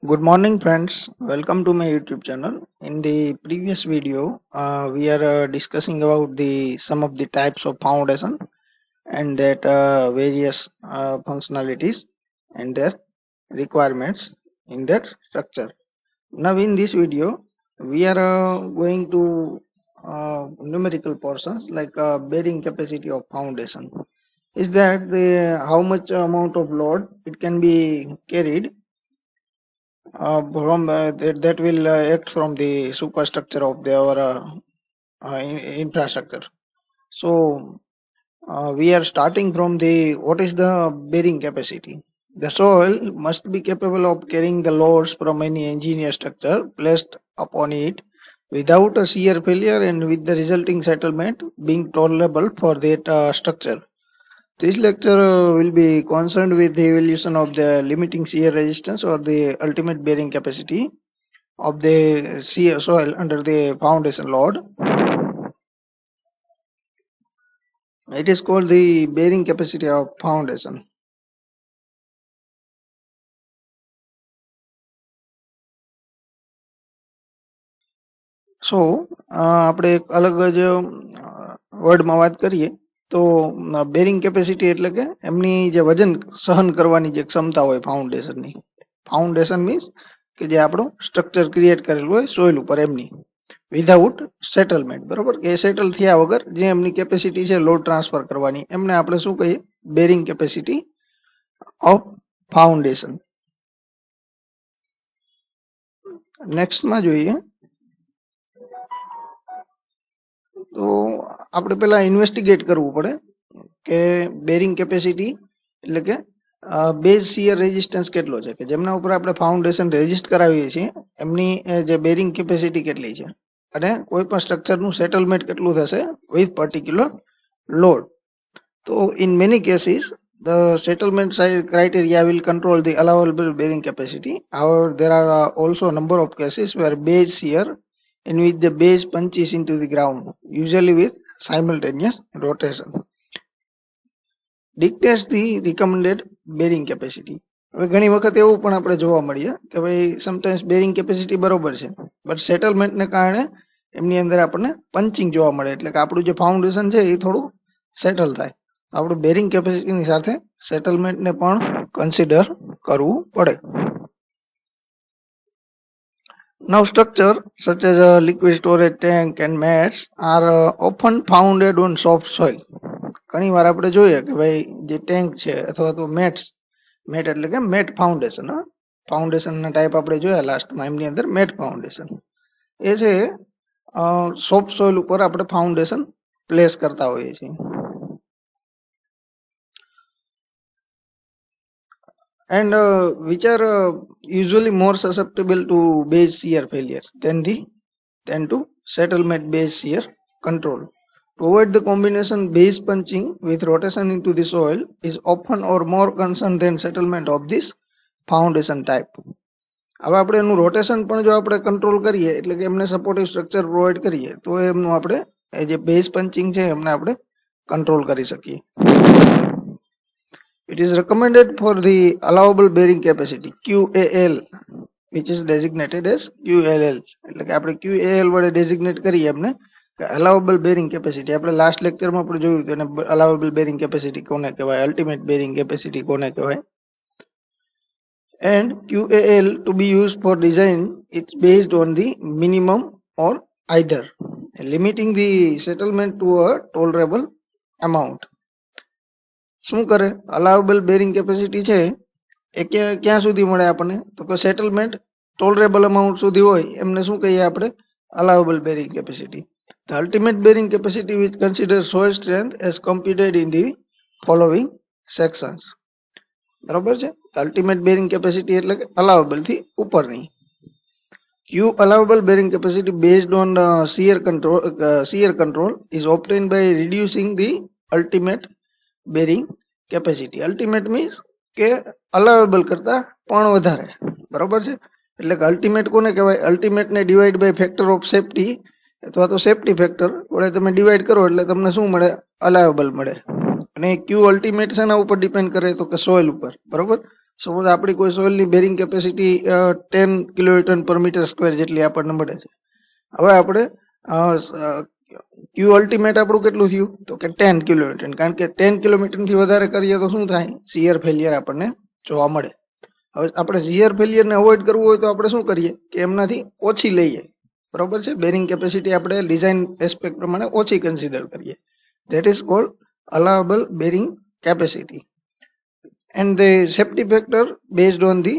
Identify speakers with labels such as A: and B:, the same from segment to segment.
A: Good morning, friends. Welcome to my YouTube channel. In the previous video, we are discussing about the some of the types of foundation and that various functionalities and their requirements in that structure. Now, in this video, we are going to numerical portions like bearing capacity of foundation. Is that the how much amount of load it can be carried from that will act from the superstructure of our infrastructure. So we are starting from the what is the bearing capacity. The soil must be capable of carrying the loads from any engineered structure placed upon it without a shear failure and with the resulting settlement being tolerable for that structure. This lecture will be concerned with the evaluation of the limiting shear resistance or the ultimate bearing capacity of the soil under the foundation load. It is called the bearing capacity of foundation. So આપણે એક અલગ જ વર્ડમાં વાત કરીએ તો bearing capacity એટલે કે એમની જે વજન સહન કરવાની જે ક્ષમતા હોય ફાઉન્ડેશનની. ફાઉન્ડેશન મીન્સ કે જે આપણું સ્ટ્રક્ચર ક્રિએટ કરેલું હોય સોઇલ ઉપર એમની વિધાઉટ સેટલમેન્ટ, બરોબર, કે સેટલ થયા વગર જે એમની કેપેસિટી છે લોડ ટ્રાન્સફર કરવાની એમને આપણે શું કહીએ? Bearing capacity of foundation. નેક્સ્ટમાં જોઈએ તો આપણે પહેલા ઇન્વેસ્ટિગેટ કરવું પડે કે બેરિંગ કેપેસિટી એટલે કે બેઝ શિયર રેઝિસ્ટન્સ કેટલો છે, કે જેમના ઉપર આપણે ફાઉન્ડેશન રેઝિસ્ટ કરાવીએ છીએ એમની જે બેરિંગ કેપેસિટી કેટલી છે અને કોઈ પણ સ્ટ્રક્ચરનું સેટલમેન્ટ કેટલું થશે વિથ પર્ટિક્યુલર લોડ. તો in many cases the settlement criteria will control the allowable bearing capacity. However, there are also a number of cases where base shear in which the base punches into the ground, usually with simultaneous rotation, dictates the recommended bearing capacity. હવે ઘણી વખત એવું પણ આપણે જોવા મળીએ કે ભાઈ સમટાઈમ્સ બેરિંગ કેપેસિટી બરોબર છે બટ સેટલમેન્ટને કારણે એમની અંદર આપણને પંચિંગ જોવા મળે, એટલે કે આપણું જે ફાઉન્ડેશન છે એ થોડું સેટલ થાય. આપણું બેરિંગ કેપેસિટીની સાથે સેટલમેન્ટને પણ કન્સિડર કરવું પડે. Now, structure such as a liquid storage tank and mats are often founded on soft soil. ઘણી વાર આપણે જોઈએ કે ભાઈ જે ટેન્ક છે અથવા તો મેટ્સ, મેટ એટલે કે મેટ ફાઉન્ડેશન, ફાઉન્ડેશનના ટાઈપ આપણે જોયા લાસ્ટમાં, એમની અંદર મેટ ફાઉન્ડેશન એ છે સોફ્ટ સોઇલ ઉપર આપણે ફાઉન્ડેશન પ્લેસ કરતા હોઈએ છીએ. And which are usually more susceptible to base shear failure than to settlement base shear control. To avoid the combination base punching with rotation into the soil is often or more concerned than settlement of this foundation type. હવે આપણે એનું rotation પણ જો આપણે control કરીએ એટલે કે એમને સપોર્ટિવ સ્ટ્રક્ચર પ્રોવાઈડ કરીએ તો એમનું આપણે એ જે બેઝ પંચિંગ છે એમને આપણે કંટ્રોલ કરી શકીએ. It is recommended for the allowable bearing capacity QAL, which is designated as QLL. એટલે કે આપણે QAL વડે ડેઝિગ્નેટ કરીએ એમને કે allowable bearing capacity. આપણે લાસ્ટ લેક્ચરમાં પણ જોયું હતું એને allowable bearing capacity કોને કહેવાય, ultimate bearing capacity કોને કહેવાય. And QAL to be used for design, it's based on the minimum or either, limiting the settlement to a tolerable amount. શું કરે? અલાવેબલ બેરિંગ કેપેસિટી છે એ ક્યાં સુધી મળે આપણને? તો કે સેટલમેન્ટ ટોલરેબલ અમાઉન્ટ સુધી હોય એમને શું કહીએ આપણે? Allowable bearing capacity. The ultimate bearing capacity which considers soil strength as computed in the following sections. બરોબર છે? અલ્ટિમેટ બેરિંગ કેપેસિટી એટલે કે અલાવેબલ થી ઉપરની. Q allowable bearing capacity based on shear control is obtained by reducing the ultimate bearing capacity. Ultimate means કે અલાવેબલ કરતા પણ વધારે, બરોબર છે? એટલે કે અલ્ટિમેટ કોને કહેવાય? અલ્ટિમેટને divide by factor of safety અથવા તો સેફટી ફેક્ટર વડે તમે ડિવાઈડ કરો એટલે તમને શું મળે? અલાવેબલ મળે. અને ક્યુ અલ્ટિમેટ શેના ઉપર ડિપેન્ડ કરે? તો કે સોઇલ ઉપર, બરોબર? સપોઝ આપણી કોઈ સોઇલની બેરિંગ કેપેસિટી 10 કિલોન્યુટન પર મીટર સ્ક્વેર જેટલી આપણને મળે છે. હવે આપણે ક્યુ અલ્ટિમેટ આપણું કેટલું થયું તો કે 10 કિલોન્યુટન, કારણ કે 10 કિલોમીટરથી વધારે કરીએ તો શું થાય, શિયર ફેલિયર આપણને જોવા મળે. હવે આપણે શિયર ફેલિયરને અવોઇડ કરવું હોય તો આપણે શું કરીએ કે એમનાથી ઓછી લઈએ, બરોબર છે. બેરિંગ કેપેસિટી આપણે ડિઝાઇન એસ્પેક્ટ પ્રમાણે ઓછી કન્સિડર કરીએ. That is called allowable bearing capacity. And the safety factor based on the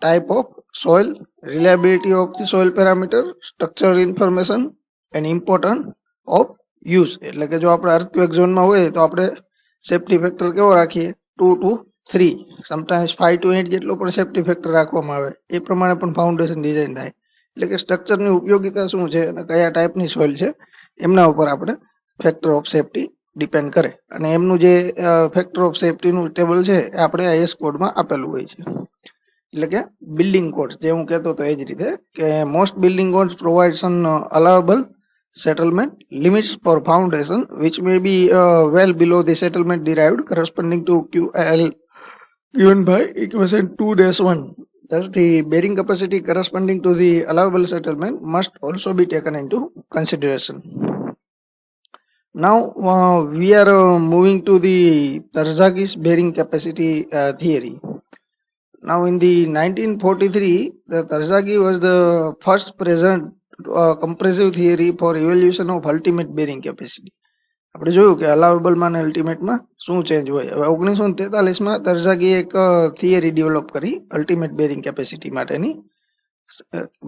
A: type of soil, reliability of the soil parameter, structural information and importance of use. એટલે કે જો આપણે earthquake ઝોનમાં હોય તો આપણે સેફ્ટી ફેક્ટર કેવો રાખીએ 2 to 3, સમટાઈમ્સ 5 to 8 જેટલો પણ સેફ્ટી ફેક્ટર રાખવામાં આવે. એ પ્રમાણે પણ ફાઉન્ડેશન ડિઝાઇન થાય. એટલે કે સ્ટ્રક્ચરની ઉપયોગિતા શું છે અને કયા ટાઈપની સોઇલ છે એમના ઉપર આપણે ફેક્ટર ઓફ સેફ્ટી ડિપેન્ડ કરે. અને એમનું જે ફેક્ટર ઓફ સેફ્ટીનું ટેબલ છે એ આપણે આઈએસ કોડમાં આપેલું હોય છે. એટલે કે બિલ્ડિંગ કોડ્સ જે હું કહેતો હતો એ જ રીતે કે most building codes provides an allowable settlement limits for foundation which may be well below the settlement derived corresponding to QL given by equation 2-1. Thus the bearing capacity corresponding to the allowable settlement must also be taken into consideration. Now we are moving to the Terzaghi's bearing capacity theory. Now in the 1943, the Terzaghi was the first present comprehensive theory for evaluation of ultimate bearing capacity. આપણે જોયું કે અલાઉએબલમાં અને અલ્ટિમેટમાં શું change હોય. હવે 1943માં તરઝાગીએ એક theory develop કરી ultimate bearing capacity માટેની.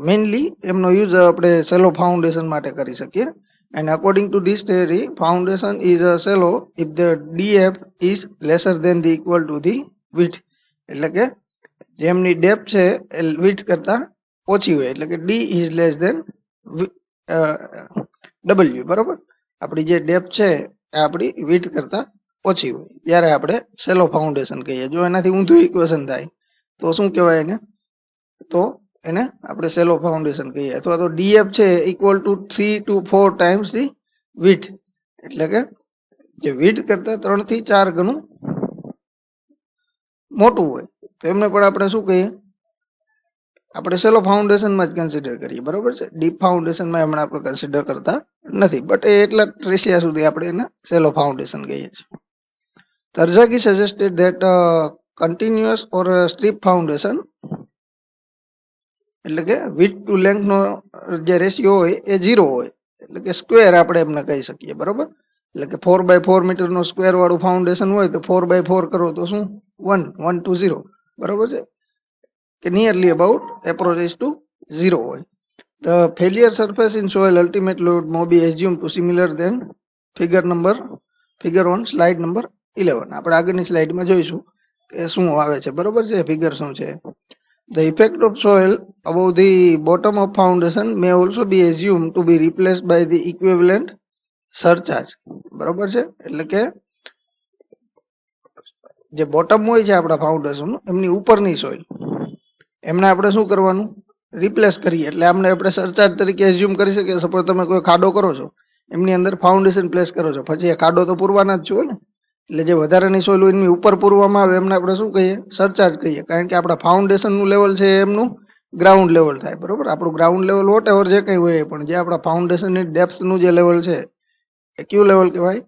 A: મેઇનલી એમનો યુઝ આપણે સેલો ફાઉન્ડેશન માટે કરી શકીએ. And according to this theory, foundation is a shallow if the df is lesser than the equal to the width. એટલે કે જેમની ડેપ્થ છે એ width કરતા ઓછી હોય, એટલે કે d is less than w, બરોબર. આપણી જે ડેપ્થ છે એ આપણી width કરતા ઓછી હોય ત્યારે આપણે સેલો ફાઉન્ડેશન કહીએ. જો એનાથી ઊંધું ઇક્વેશન થાય તો શું કહેવાય એને, તો એને આપણે સેલો ફાઉન્ડેશન કહીએ. અથવા તો ડીએફ છે equal to 3 to 4 times the width, એટલે કે જે width કરતા 3 થી 4 ગણું મોટું હોય તો એમને પણ આપણે શું કહીએ, આપણે સેલો ફાઉન્ડેશનમાં જ કન્સિડર કરીએ, બરોબર છે. ડીપ ફાઉન્ડેશનમાં એમણે આપણે કન્સિડર કરતા નથી, બટ એ એટલા રેશિયા સુધી આપણે એને સેલો ફાઉન્ડેશન કહીએ છીએ. Terzaghi suggested that continuous or strip foundation, એટલે કે વિડ્થ ટુ લેન્થ નો જે રેશિયો હોય એ 0 હોય, એટલે કે સ્ક્વેર આપણે એમને કહી શકીએ, બરોબર. એટલે કે 4x4 મીટર નો સ્ક્વેર વાળું ફાઉન્ડેશન હોય તો 4x4 કરો તો શું 1 to 0, બરોબર છે, કે નિયરલી અબાઉટ એપ્રોચેસ ટુ 0 હોય. The failure surface in soil ultimate load may be assumed to similar than figure on slide number 11. આપણે આગળની સ્લાઇડમાં જોઈશું કે શું આવે છે, બરોબર છે, ફિગર શું છે. The effect of soil above the bottom of foundation may also be assumed to be replaced by the equivalent surcharge, બરોબર છે. એટલે કે જે બોટમ હોય છે આપણા ફાઉન્ડેશન એમની ઉપરની સોઇલ એમને આપણે શું કરવાનું, રિપ્લેસ કરીએ. એટલે આમને આપણે સરચાર્જ તરીકે એઝ્યુમ કરી શકીએ. સપોઝ તમે કોઈ ખાડો કરો છો, એમની અંદર ફાઉન્ડેશન પ્લેસ કરો છો, પછી એ ખાડો તો પૂરવાના જ છો ને, એટલે જે વધારાની સોઇલ એમની ઉપર પૂરવામાં આવે એમને આપણે શું કહીએ, સરચાર્જ કહીએ. કારણ કે આપણા ફાઉન્ડેશનનું લેવલ છે એમનું ગ્રાઉન્ડ લેવલ થાય, બરોબર. આપણું ગ્રાઉન્ડ લેવલ વોટ એવર જે કંઈ હોય, પણ જે આપણા ફાઉન્ડેશનની ડેપ્થનું જે લેવલ છે એ કયું લેવલ કહેવાય,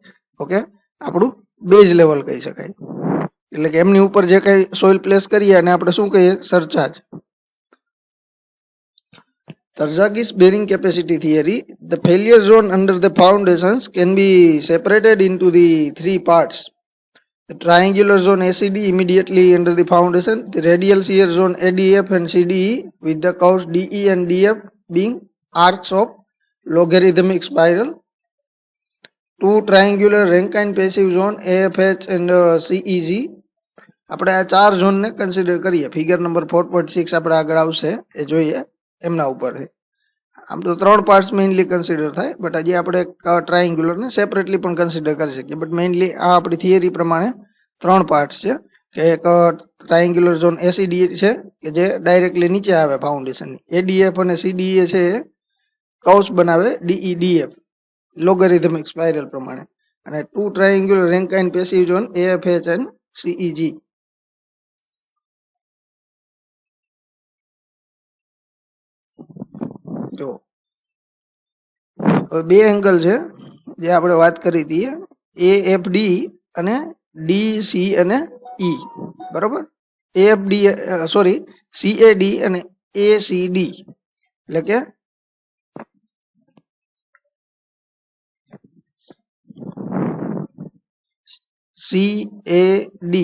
A: ઓકે, આપણું બેઝ લેવલ કહી શકાય. એટલે કે એમની ઉપર જે કંઈ સોઇલ પ્લેસ કરીએ અને આપણે શું કહીએ, surcharge. Terzaghi's bearing capacity theory, the failure zone under the foundations can be separated into the 3 parts. The triangular zone ACD immediately under the foundation, the radial shear zone ADF and CDE with the curves DE and DF being arcs of logarithmic spiral. 2 triangular Rankine passive zone AFH and CEG. આપણે આ 4 ઝોનને consider કરીએ. Figure number 4.6 આપણે આગળ આવશે એ જોઈએ એમના ઉપરથી. આમ તો 3 પાર્ટ્સ મેઇનલી કન્સિડર થાય, બટ હજી આપણે ટ્રાયંગ્યુલરને સેપરેટલી પણ કન્સિડર કરી શકીએ. બટ મેઇનલી આ આપણી થિયરી પ્રમાણે 3 પાર્ટ્સ છે, કે એક ટ્રાયંગ્યુલર ઝોન એસીડી છે કે જે ડાયરેક્ટલી નીચે આવે ફાઉન્ડેશનની, એડીએફ અને સીડીએ છે એ કર્વ્સ બનાવે ડીઈ ડીએફ લોગેરિધમિક સ્પાઇરલ પ્રમાણે, અને 2 triangular Rankine passive zone એએફએચ and સીઈજી. જો હવે બે એંગલ છે જે આપણે વાત કરી હતી, AFD અને DC અને E, બરોબર. AFD સોરી CAD અને ACD, એટલે કે CAD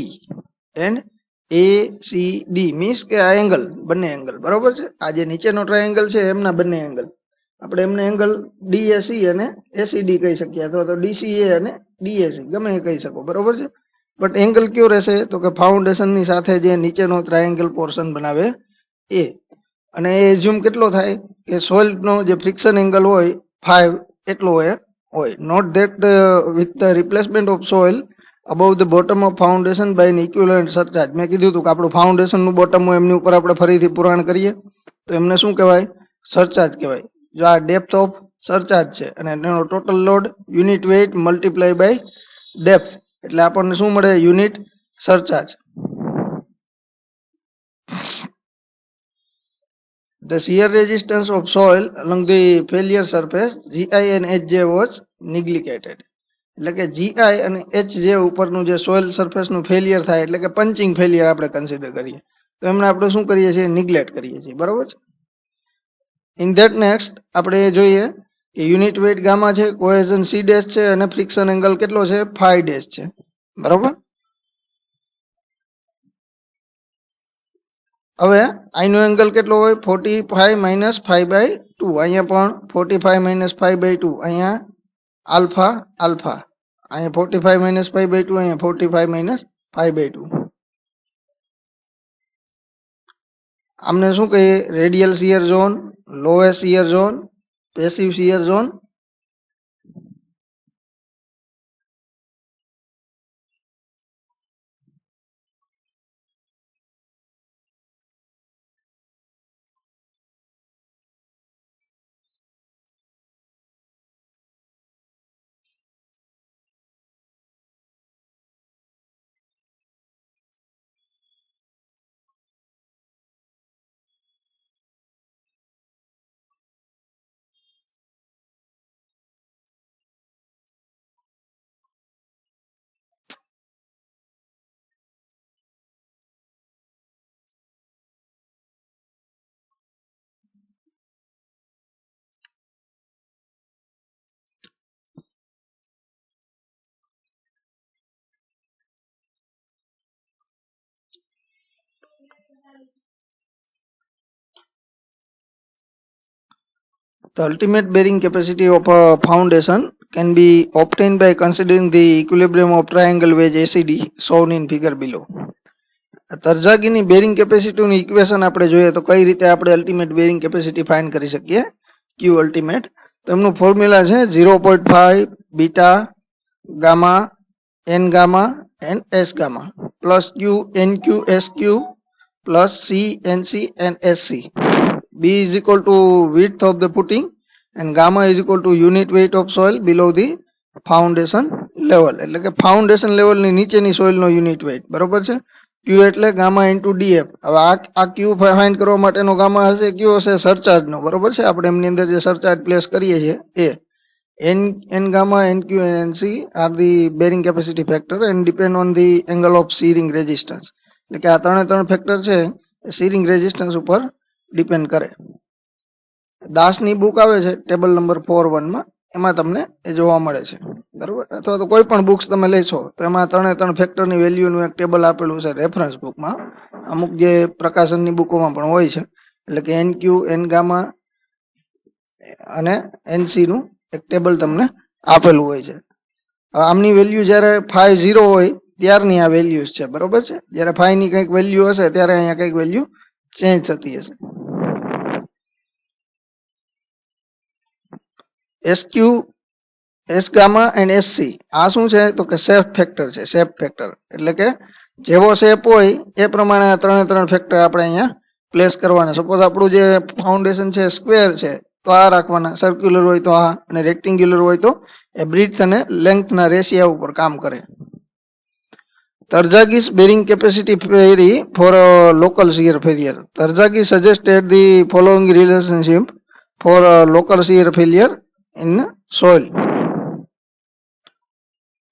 A: એન્ડ ACD મીન્સ કે આ એંગલ, બંને એંગલ, બરોબર છે. આ જે નીચેનો ટ્રાયેંગલ છે એમના બંને એંગલ, આપણે એમને એંગલ DAC અને ACD કહી શકીએ, અથવા તો DCA અને DAC ગમે એ કહી શકો, બરોબર છે. બટ એંગલ કયો રહેશે તો કે ફાઉન્ડેશનની સાથે જે નીચેનો ટ્રાયેંગલ પોર્શન બનાવે એ, અને એ એઝ્યુમ કેટલો થાય કે સોઇલનો જે ફ્રિક્શન એંગલ હોય 5 એટલો હોય. Not that with the replacement of soil above the bottom of foundation by an equivalent surcharge. મેં કીધું હતું કે આપણું ફાઉન્ડેશનનું બોટમ હોય એમની ઉપર આપણે ફરીથી પુરાણ કરીએ તો એમને શું કહેવાય? સરચાર્જ કહેવાય. જો આ ડેપ્થ ઓફ સરચાર્જ છે અને એનો total load unit weight multiply by depth, એટલે આપણને શું મળે? Unit surcharge. The shear resistance of soil along the failure surface GI and HJ was neglected. એટલે કે GI અને HJ ઉપરનું જે સોઇલ સરફેસનું ફેલિયર થાય, એટલે કે પંચિંગ ફેલિયર આપણે કન્સિડર કરીએ તો એમને આપણે શું કરીએ છીએ? નિગ્લેક્ટ કરીએ છીએ, બરોબર છે. ઇન ધેટ નેક્સ્ટ આપણે જોઈએ કે યુનિટ વેઇટ ગામા છે, કોહેઝન C ડેશ છે અને ફ્રિક્શન એંગલ કેટલો છે? 5 ડેશ છે, બરોબર. હવે આઈનો એંગલ કેટલો હોય? 45 માઇનસ 5/2. અહીંયા પણ 45 માઇનસ 5/2, અહીંયા આલ્ફા આલ્ફા, અહીંયા 45 માઇનસ 5/2, અહીંયા 45 માઇનસ 5/2. આમને શું કહીએ? Radial shear zone, lowest shear zone, passive shear zone. The ultimate bearing capacity of a foundation can be obtained by considering the equilibrium of triangle wedge ACD shown in figure below. તરજાગીની bearing કેપેસિટીનું equation આપણે જોઈએ તો કઈ રીતે આપણે ultimate bearing capacity find કરી શકીએ? Q ultimate. તો એમનું ફોર્મ્યુલા છે 0.5 beta gamma N gamma and S gamma plus Q N Q S Q plus C N C and S C. B is equal to width of the footing and gamma is equal to unit weight of soil below the foundation level. એટલે કે foundation લેવલની નીચેની સોઇલનો unit weight, બરોબર છે. Q એટલે gamma into DF. હવે આ Q find કરવા માટેનો ગામા હશે, Q હશે સરચાર્જનો, બરોબર છે. આપણે એમની અંદર જે સરચાર્જ પ્લેસ કરીએ છીએ એ. N gamma, NQ and NC are the bearing capacity factor and depend on the angle of shearing resistance. એટલે કે આ ત્રણ ફેક્ટર છે શીરિંગ રેઝિસ્ટન્સ ઉપર ડિપેન્ડ કરે. દાસની બુક આવે છે ટેબલ નંબર 4.1 માં, એમાં તમને એ જોવા મળે છે, બરોબર. અથવા તો કોઈ પણ બુક્સ તમે લેશો તો એમાં ત્રણ ફેક્ટરની વેલ્યુનું એક ટેબલ આપેલું છે રેફરન્સ બુકમાં. અમુક જે પ્રકાશનની બુકોમાં પણ હોય છે. એટલે કે NQ, N ગામા અને NC નું એક ટેબલ તમને આપેલું હોય છે. આમની વેલ્યુ જ્યારે 5 0 હોય ત્યારની આ વેલ્યુઝ છે, બરોબર છે. જ્યારે 5 ની કંઈક વેલ્યુ હશે ત્યારે અહીંયા કંઈક વેલ્યુ ચેન્જ થતી હશે. SQ, S gamma and SC આ શું છે તો કે શેપ ફેક્ટર છે. શેપ ફેક્ટર એટલે કે જેવો શેપ હોય એ પ્રમાણે આ ત્રણ ફેક્ટર આપણે અહીંયા પ્લેસ કરવાના. સપોઝ આપણું જે ફાઉન્ડેશન છે સ્ક્વેર છે તો આ રાખવાના, સર્ક્યુલર હોય તો આ, અને રેક્ટેન્ગ્યુલર હોય તો એ બ્રીડથ અને લેન્થના રેશિયા ઉપર કામ કરે. Tarzagi's bearing capacity vary for a local shear failure. Tarzagi suggested the following relationship for local shear failure in soil.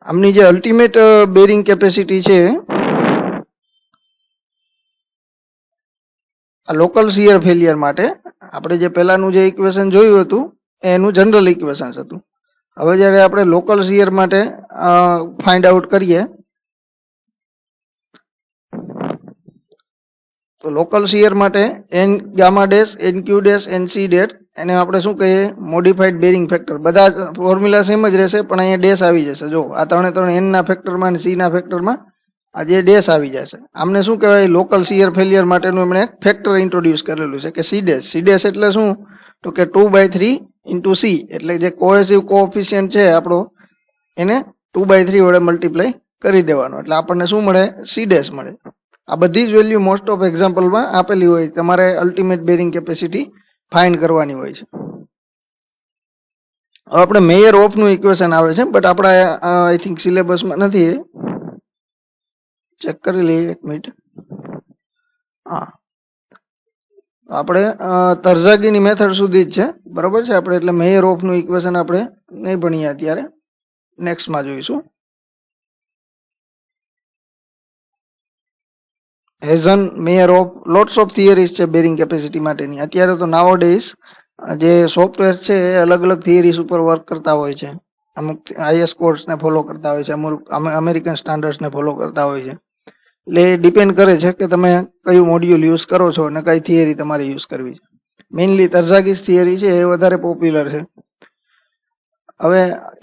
A: આમની જે અલ્ટિમેટ બેરિંગ કેપેસિટી છે આ લોકલ શિયર ફેલિયર માટે આપણે જે પહેલાનું જે ઇક્વેશન જોયું હતું એનું જનરલ ઇક્વેશન હતું. હવે જ્યારે આપણે લોકલ શિયર માટે ફાઇન્ડ આઉટ કરીએ તો લોકલ શિયર માટે N gamma dash N Q dash N C dash એને આપણે શું કહીએ મોડિફાઈડ બેરિંગ ફેક્ટર. બધા ફોર્મ્યુલા સેમ જ રહેશે પણ અહીંયા ડેશ આવી જશે. જો આ ત્રણે એનના ફેક્ટરમાં અને સીના ફેક્ટરમાં આ જે ડેશ આવી જશે. આમને શું કહેવાય લોકલ શિયર ફેલિયર માટેનું એમણે એક ફેક્ટર ઇન્ટ્રોડ્યુસ કરેલું છે કે સી ડેશ. સી ડેશ એટલે શું તો કે 2/3 ઇન્ટુ સી એટલે જે કોહેસિવ કોએફિશિયન્ટ છે આપણો એને 2/3 વડે મલ્ટીપ્લાય કરી દેવાનો એટલે આપણને શું મળે સી ડેશ મળે. આ બધી જ વેલ્યુ મોસ્ટ ઓફ એક્ઝામ્પલમાં આપેલી હોય. તમારે અલ્ટિમેટ બેરિંગ કેપેસિટી ફાઇન્ડ કરવાની હોય છે. હવે આપણે મેયર ઓફનું ઇક્વેશન આવે છે બટ આપણા આઈ થિંક સિલેબસમાં નથી. ચેક કરી લઈએ એક મિનિટ. હા આપણે તરઝાગીની મેથડ સુધી જ છે બરાબર છે આપણે એટલે મેયર ઓફનું ઇક્વેશન આપણે નહીં ભણીએ અત્યારે, નેક્સ્ટમાં જોઈશું. Hansen Meyerhof lots of theories છે બેરિંગ કેપેસિટી માટેની. અત્યારે તો નાઓ ડેઝ જે સોફ્ટવેર છે એ અલગ અલગ થિયરીઝ ઉપર વર્ક કરતા હોય છે. અમુક આઈએસ કોડ્સને ફોલો કરતા હોય છે, અમુક અમેરિકન સ્ટાન્ડર્ડ્સને ફોલો કરતા હોય છે. એટલે એ ડિપેન્ડ કરે છે કે તમે કયું મોડ્યુલ યુઝ કરો છો અને કઈ થિયરી તમારે યુઝ કરવી છે. મેઇનલી તરઝાગીસ થિયરી છે એ વધારે પોપ્યુલર છે. હવે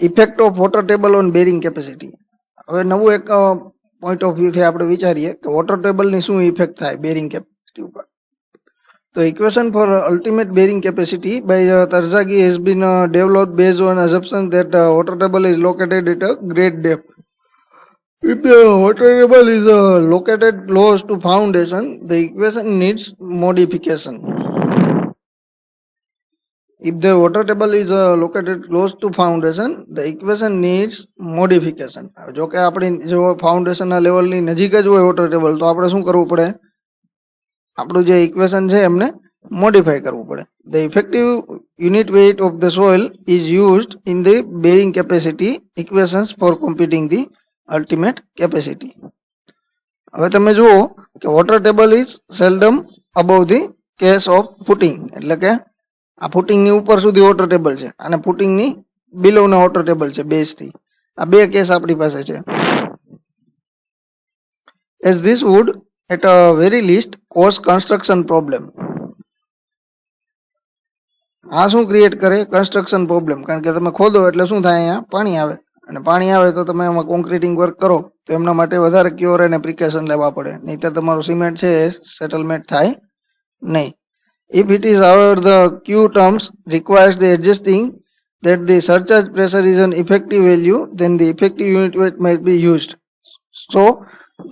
A: effect of water table on bearing capacity. હવે નવું એક પોઈન્ટ ઓફ વ્યૂથી આપણે વિચારીએ કે વોટર ટેબલની શું ઇફેક્ટ થાય બેરિંગ કેપેસિટી ઉપર. તો equation for ultimate bearing capacity by Terzaghi has been developed based on assumption that water table is located at a great depth. If the water table is located close to foundation, the equation needs modification. If the water table is located close to foundation, the equation needs modification. જો કે આપણે જો ફાઉન્ડેશનના લેવલની નજીક જ હોય water table તો આપણે શું કરવું પડે આપણું જે ઇક્વેશન છે એમને મોડિફાઈ કરવું પડે. The effective unit weight of the soil is used in the bearing capacity equations for computing the ultimate capacity. હવે તમે જુઓ કે water table is seldom above the case of footing એટલે કે આ ફૂટિંગની ઉપર સુધી વોટર ટેબલ છે અને ફૂટિંગની બિલોના વોટર ટેબલ છે બેઝથી. આ બે કેસ આપણી પાસે છે. As this would at a very least cause construction problem. આ શું ક્રિએટ કરે કન્સ્ટ્રક્શન પ્રોબ્લેમ. કારણ કે તમે ખોદો એટલે શું થાય અહીંયા પાણી આવે અને પાણી આવે તો તમે એમાં કોન્ક્રીટિંગ વર્ક કરો તો એમના માટે વધારે ક્યોર અને પ્રિકોશન લેવા પડે, નહીતર તમારું સિમેન્ટ છે એ સેટલમેન્ટ થાય નહીં. If it is however the Q terms requires the adjusting that the surcharge pressure is an effective value, then the effective unit weight might be used. So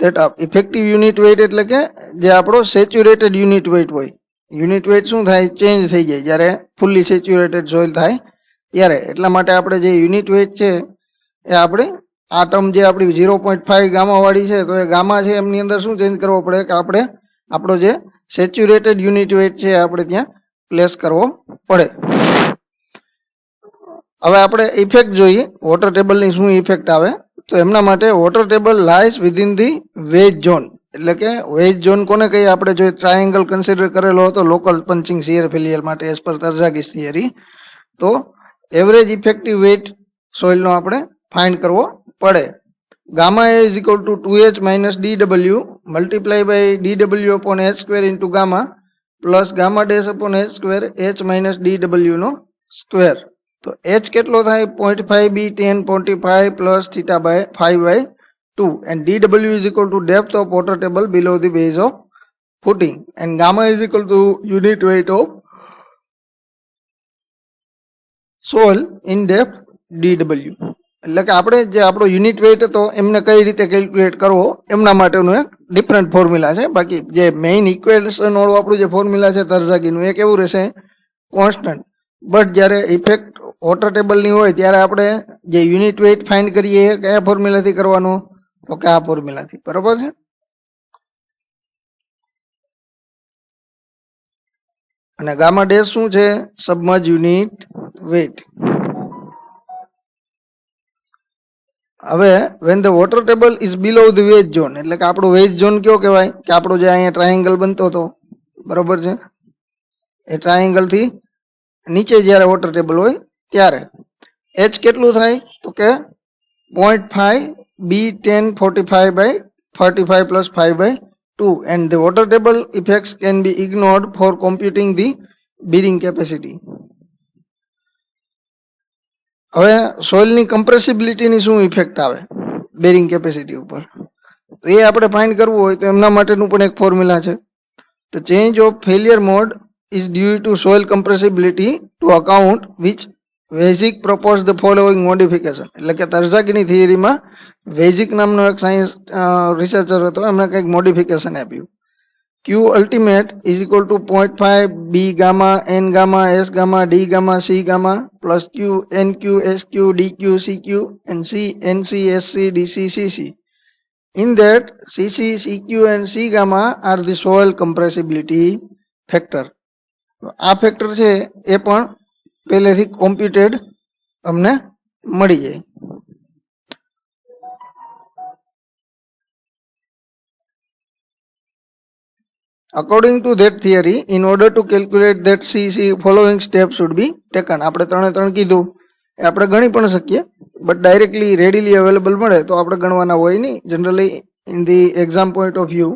A: that effective unit weight એટલે કે જે આપણો saturated unit weight હોય. Unit weight શું થાય change થઈ જાય જ્યારે ફૂલ્લી સેચ્યુરેટેડ સોઇલ થાય ત્યારે. એટલા માટે આપણે જે યુનિટ વેઇટ છે એ આપણે આ ટર્મ જે આપણી 0.5 ગામા વાળી છે તો એ ગામા છે એમની અંદર શું ચેન્જ કરવો પડે કે આપણે આપણો જે સેચ્યુરેટેડ યુનિટ વેઇટ છે આપણે ત્યાં પ્લેસ કરવો પડે. હવે આપણે ઇફેક્ટ જોઈએ વોટર ટેબલની શું ઇફેક્ટ આવે તો એમના માટે water table lies within the veg zone. એટલે કે વેજ ઝોન કોને કહીએ આપણે જો ટ્રાયેંગલ કન્સિડર કરેલો હતો લોકલ પંચિંગ શિયર ફેલિયર માટે એઝ પર તરઝાગીસ થિયરી, તો એવરેજ ઇફેક્ટિવ વેઇટ સોઇલનો આપણે ફાઇન્ડ કરવો પડે. Gamma e is equal to 2h minus DW multiply by DW upon h square into gamma plus gamma dash upon h square h minus DW નો square. તો h કેટલો થાય 0.5 b tan 45 plus theta by 5/2 and DW is equal to depth of water table below the base of footing and gamma is equal to unit weight of soil in depth DW. એટલે કે આપણે જે આપણો unit weight હતો એમને કઈ રીતે calculate કરવો એમના માટેનું એક ડિફરન્ટ ફોર્મ્યુલા છે. બાકી જે મેઇન ઇક્વેશન વાળું આપણું જે ફોર્મ્યુલા છે તરઝાગીનું એ કેવું રહેશે કોન્સ્ટન્ટ. બટ જ્યારે ઇફેક્ટ વોટર ટેબલની હોય ત્યારે આપણે જે યુનિટ વેઇટ ફાઇન્ડ કરીએ એ કયા ફોર્મ્યુલાથી કરવાનું તો કે આ ફોર્મ્યુલાથી. બરોબર છે. અને ગામા ડેશ શું છે? Submerge unit weight. હવે when the water table is below the wedge zone, એટલે કે આપણો વેજ ઝોન કયો કહેવાય? કે આપણો જે અહીંયા ટ્રાયેંગલ બનતો હતો, બરોબર છે, એ ટ્રાયેંગલ થી નીચે જ્યારે વોટર ટેબલ હોય ત્યારે એચ કેટલું થાય? તો કે 0.5 B10 45 by 45 plus 5 by 2, and the water table effects can be ignored for computing the bearing capacity. હવે સોઇલની કમ્પ્રેસિબિલિટીની શું ઇફેક્ટ આવે બેરિંગ કેપેસિટી ઉપર, તો એ આપણે ફાઇન્ડ કરવું હોય તો એમના માટેનું પણ એક ફોર્મ્યુલા છે. The change of failure mode is due to soil compressibility to account which Weizsäck proposed the following modification. એટલે કે તરઝાકીની થિયરીમાં વેઝિક નામનો એક સાયન્સ રિસર્ચર હતો, એમણે કંઈક મોડિફિકેશન આપ્યું. Q ultimate is equal to 0.5 B gamma N gamma S gamma D gamma C gamma plus Q NQ SQ DQ CQ and C NC SC DC CC. In that CC CQ and C gamma are the soil compressibility factor. આ factor છે એ પણ પહેલેથી computed અમને મળી જાય. According to that theory, in order to calculate that CC, following steps should be taken. આપણે ત્રણે ત્રણ કીધું એ આપણે ગણી પણ શકીએ, બટ ડાયરેક્ટલી રેડીલી અવેલેબલ મળે તો આપણે ગણવાના હોય નહીં. Generally in the exam point of view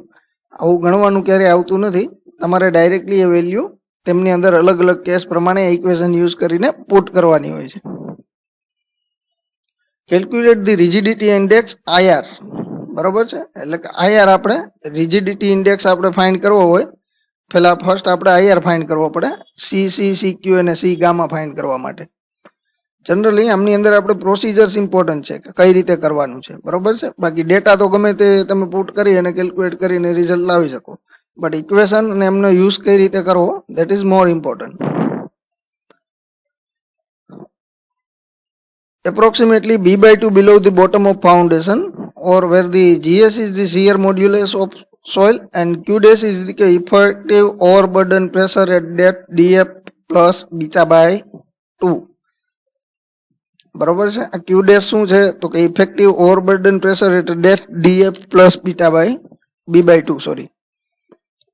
A: આવું ગણવાનું ક્યારેય આવતું નથી. તમારે ડાયરેક્ટલી એ વેલ્યુ તેમની અંદર અલગ અલગ કેસ પ્રમાણે ઇક્વેશન યુઝ કરીને પુટ કરવાની હોય છે. Calculate the rigidity index IR, બરોબર છે, એટલે કે IR આપણે રિજિડિટી ઇન્ડેક્સ આપણે ફાઇન્ડ કરવો હોય, પહેલા ફર્સ્ટ આપણે IR ફાઇન્ડ કરવો પડે, CC CQ અને C ગામા ફાઇન્ડ કરવા માટે. જનરલી આમની અંદર આપણે પ્રોસિજર્સ ઇમ્પોર્ટન્ટ છે કે કઈ રીતે કરવાનું છે, બરોબર છે. બાકી ડેટા તો ગમે તે તમે પુટ કરી અને કેલ્ક્યુલેટ કરીને રિઝલ્ટ લાવી શકો, બટ ઇક્વેશન અને એમનો યુઝ કઈ રીતે કરવો that is more important. Approximately B/2 below the bottom of foundation, or where the GS is the shear modulus of soil and Q dash is the effective overburden pressure at depth DF plus beta by 2. બરોબર છે. આ Q dash શું છે? તો કે effective overburden pressure at depth DF plus beta by B/2 sorry,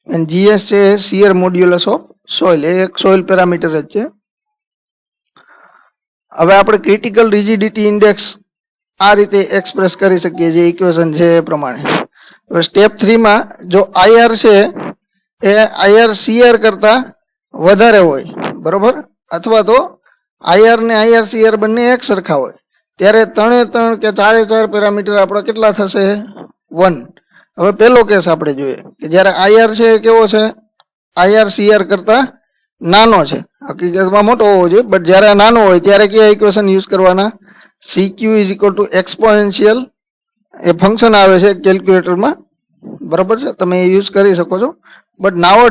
A: and GS છે shear modulus of soil, એ એક સોઇલ પેરામીટર જ છે. હવે આપણે ક્રિટિકલ રિજિડિટી ઇન્ડેક્સ આ રીતે એક્સપ્રેસ કરી શકીએ જે ઇક્વેશન છે એ પ્રમાણે. હવે સ્ટેપ 3 માં જો IR છે એ IR CR કરતા વધારે હોય, બરોબર, અથવા તો IR ને IR CR બંને એક સરખા હોય, ત્યારે 3 કે 4 પેરામીટર આપણા કેટલા થશે? 1. હવે પહેલો કેસ આપણે જોઈએ કે જ્યારે IR છે એ કેવો છે? IR CR કરતા નાનો છે, હકીકતમાં મોટો હોવો જોઈએ, બટ જ્યારે નાનો હોય ત્યારે કયા ઇક્વેશન યુઝ કરવાના? CQ is equal two exponential, A function આવે છે કેલ્ક્યુલેટરમાં, બરોબર છે, તમે એ યુઝ કરી શકો છો. બટ નાવો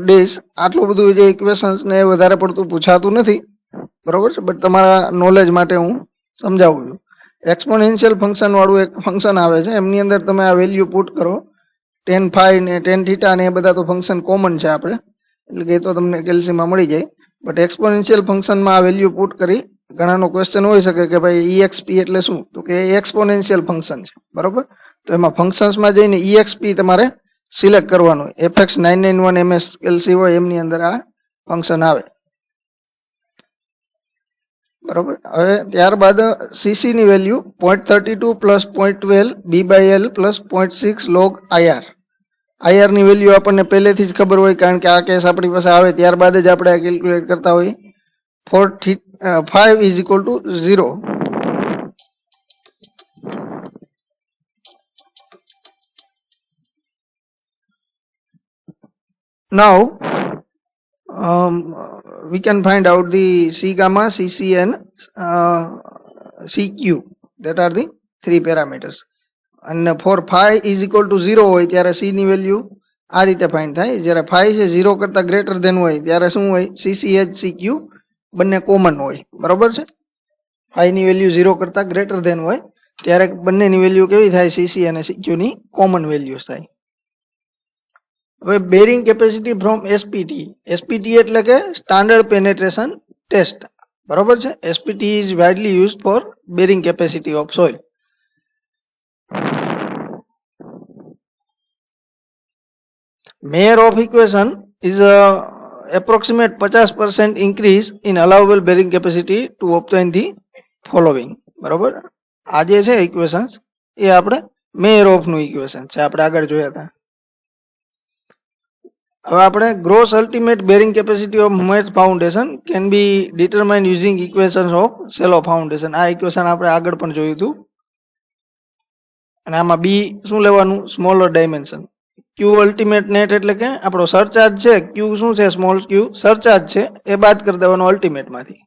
A: ડેઝ આટલું બધું જે ઇક્વેશન્સ ને વધારે પડતું પૂછાતું નથી, બરોબર છે, બટ તમારા નોલેજ માટે હું સમજાવું છું. એક્સપોનેન્શિયલ ફંક્શન વાળું એક ફંક્શન આવે છે, એમની અંદર તમે આ વેલ્યુ પુટ કરો, tan phi ને tan theta ને એ બધા તો ફંક્શન કોમન છે આપણે, એટલે કે એ તો તમને કેલ્સીમાં મળી જાય. બટ એક્સપોનેન્શિયલ ફંક્શનમાં આ વેલ્યુ પુટ કરી ઘણાનો ક્વેશ્ચન હોઈ શકે કે ભાઈ EXP એટલે શું? તો કે એ એક્સપોનેન્શિયલ ફંક્શન છે, બરોબર. તો એમાં ફંક્શન્સમાં જઈને EXP તમારે સિલેક્ટ કરવાનું, FX 991 MS કેલ્સી હોય એમની અંદર આ ફંક્શન આવે, બરોબર. હવે ત્યારબાદ CC ની value 0.32 plus 0.12 B/L plus 0.6 log IR. IR ની વેલ્યુ આપણને પહેલેથી જ ખબર હોય, કારણ કે આ કેસ આપણી પાસે આવે ત્યારબાદ જ આપણે આ કેલ્ક્યુલેટ કરતા હોઈએ. 5 is equal to 0. Now we can find out the C gamma, CC and CQ. That are the 3 parameters. And for phi is equal to 0 હોય ત્યારે C ની વેલ્યુ આ રીતે ફાઇન્ડ થાય. જ્યારે phi છે 0 કરતા ગ્રેટર ધેન હોય ત્યારે શું હોય? CCH CQ બંને કોમન હોય, બરોબર છે. phi ની વેલ્યુ 0 કરતા ગ્રેટર ધેન હોય ત્યારે બંનેની વેલ્યુ કેવી થાય? CC અને CQ ની કોમન વેલ્યુઝ થાય. હવે bearing capacity from SPT. SPT એટલે કે સ્ટાન્ડર્ડ પેનેટ્રેશન ટેસ્ટ, બરોબર છે. SPT is widely use for bearing capacity of soil. Measure of equation is a approximate 50% increase in allowable bearing capacity to obtain the following. બરોબર, આ જે છે equations એ આપણે mayor of નું ઇક્વેશન છે, આપણે આગળ જોયા હતા. હવે આપણે gross ultimate bearing capacity of mesh foundation can be determine using equations of Cello foundation. આ ઇક્વેશન આપણે આગળ પણ જોયું હતું. અને આમાં બી શું લેવાનું? Smaller dimension. Q ultimate net એટલે કે આપણો સરચાર્જ છે, ક્યુ શું છે? સ્મોલ ક્યુ સરચાર્જ છે, એ બાદ કરી દેવાનો અલ્ટિમેટમાંથી.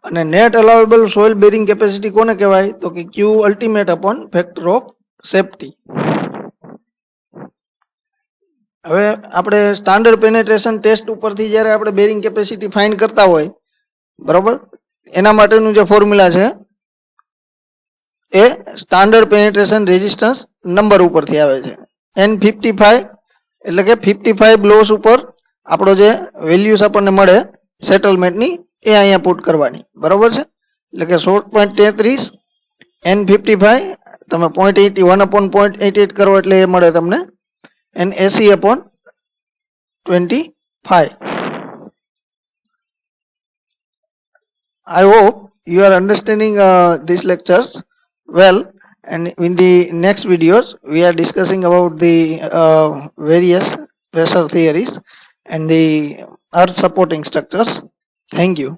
A: અને net allowable soil bearing capacity કોને કહેવાય? તો કે Q ultimate upon factor of safety. હવે આપણે સ્ટાન્ડર્ડ પેનેટ્રેશન ટેસ્ટ ઉપરથી જ્યારે આપણે બેરિંગ કેપેસિટી ફાઇન્ડ કરતા હોય, બરોબર, એના માટેનું જે ફોર્મ્યુલા છે એ સ્ટાન્ડર્ડ પેનેટ્રેશન રેઝિસ્ટન્સ નંબર ઉપરથી આવે છે. N55 એટલે કે 55 બ્લોસ ઉપર આપણો જે વેલ્યુસ આપણને મળે સેટલમેન્ટની એ અહીંયા પુટ કરવાની, બરોબર છે. એટલે કે 16.33 N55 તમે 0.81 અપોન 0.88 કરો એટલે એ મળે તમને N80 upon 25. I hope you are understanding these lectures well, and in the next videos we are discussing about the various pressure theories and the earth supporting structures. Thank you.